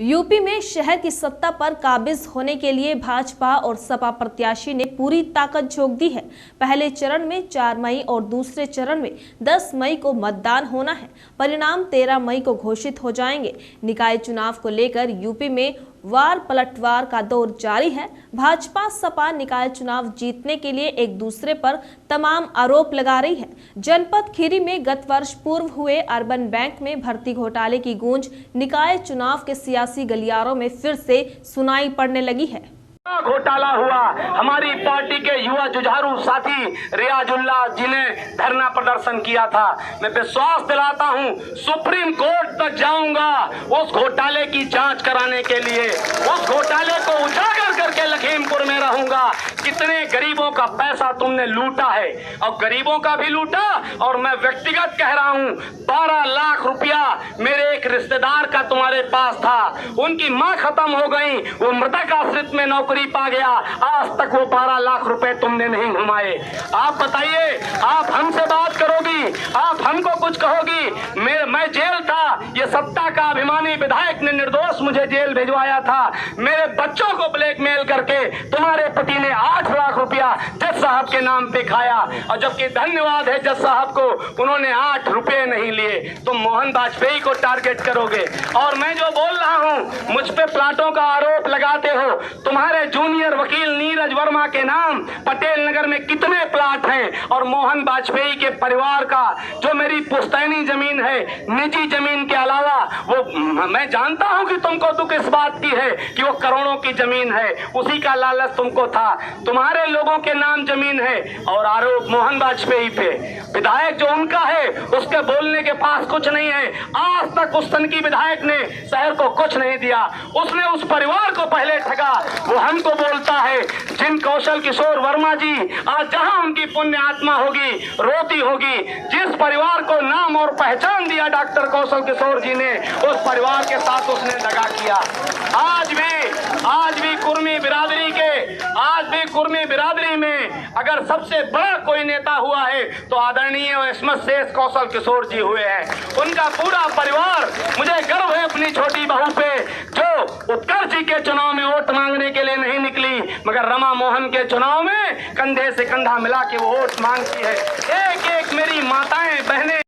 UP में शहर की सत्ता पर काबिज होने के लिए भाजपा और सपा प्रत्याशी ने पूरी ताकत झोंक दी है। पहले चरण में 4 मई और दूसरे चरण में 10 मई को मतदान होना है। परिणाम 13 मई को घोषित हो जाएंगे। निकाय चुनाव को लेकर यूपी में वार पलटवार का दौर जारी है। भाजपा सपा निकाय चुनाव जीतने के लिए एक दूसरे पर तमाम आरोप लगा रही है। जनपद खीरी में गत वर्ष पूर्व हुए अर्बन बैंक में भर्ती घोटाले की गूंज निकाय चुनाव के सियासी गलियारों में फिर से सुनाई पड़ने लगी है। घोटाला हुआ, हमारी पार्टी के युवा जुझारू साथी रियाजुल्लाह जी ने धरना प्रदर्शन किया था। मैं विश्वास दिलाता हूं सुप्रीम कोर्ट तक जाऊंगा उस घोटाले की जांच कराने के लिए। उस घोटाले को उजागर करके लखीमपुर में रहूंगा। कितने गरीबों का पैसा तुमने लूटा है, और गरीबों का भी लूटा। और मैं व्यक्तिगत कह रहा हूं 12 लाख रुपया मेरे एक रिश्तेदार का तुम्हारे पास था। उनकी मां खत्म हो गई, वो मृतक आश्रित में नौकरी पा गया। आज तक वो 12 लाख रुपए तुमने नहीं घुमाए। आप बताइए, आप हमसे बात करोगी, आप हमको कुछ कहोगी। मैं जेल था, ये सत्ता का अभिमानी विधायक ने निर्दोष मुझे जेल भिजवाया था। मेरे बच्चों को ब्लैकमेल करके तुम्हारे पति ने 8 लाख रुपया जज साहब के नाम पे खाया। और जबकि धन्यवाद है जज साहब को, उन्होंने 8 रुपए नहीं लिए। तुम मोहन वाजपेयी को टारगेट करोगे। और मैं जो बोल रहा हूं, मुझ पे प्लाटों का आरोप लगाते हो। तुम्हारे जूनियर वकील नीरज वर्मा के नाम पटेल नगर में कितने प्लाट हैं, और मोहन वाजपेयी के परिवार का जो मेरी पुश्तैनी जमीन है, निजी जमीन के अलावा, वो मैं जानता हूं कि तुमको दुख इस बात की है कि वो करोड़ों की जमीन है, उसी का लालच तुमको था। तुम्हारे लोगों के नाम जमीन है, और आरोप मोहन वाजपेयी पे। विधायक जो उनका है उसके बोलने के पास कुछ नहीं है। आज तक उस तनकी विधायक ने शहर को कुछ नहीं दिया। उसने उस परिवार को पहले ठगा। वो हमको बोलता है जिन कौशल किशोर वर्मा जी, आज जहां उनकी पुण्य आत्मा होगी, रोती होगी। जिस परिवार को नाम और पहचान दिया डॉक्टर कौशल किशोर जी ने, उस परिवार के साथ उसने दगा किया। आज भी कुर्मी बिरादरी में अगर सबसे बड़ा कोई नेता हुआ है तो आदरणीय एसमत शेष कौशल किशोर जी हुए हैं। उनका पूरा परिवार, मुझे गर्व है अपनी छोटी बहू पे, जो उत्कर्ष जी के चुनाव में वोट मांगने के लिए नहीं निकली, मगर रमा मोहन के चुनाव में कंधे से कंधा मिला के वो वोट मांगती है। एक एक मेरी माताएं बहनें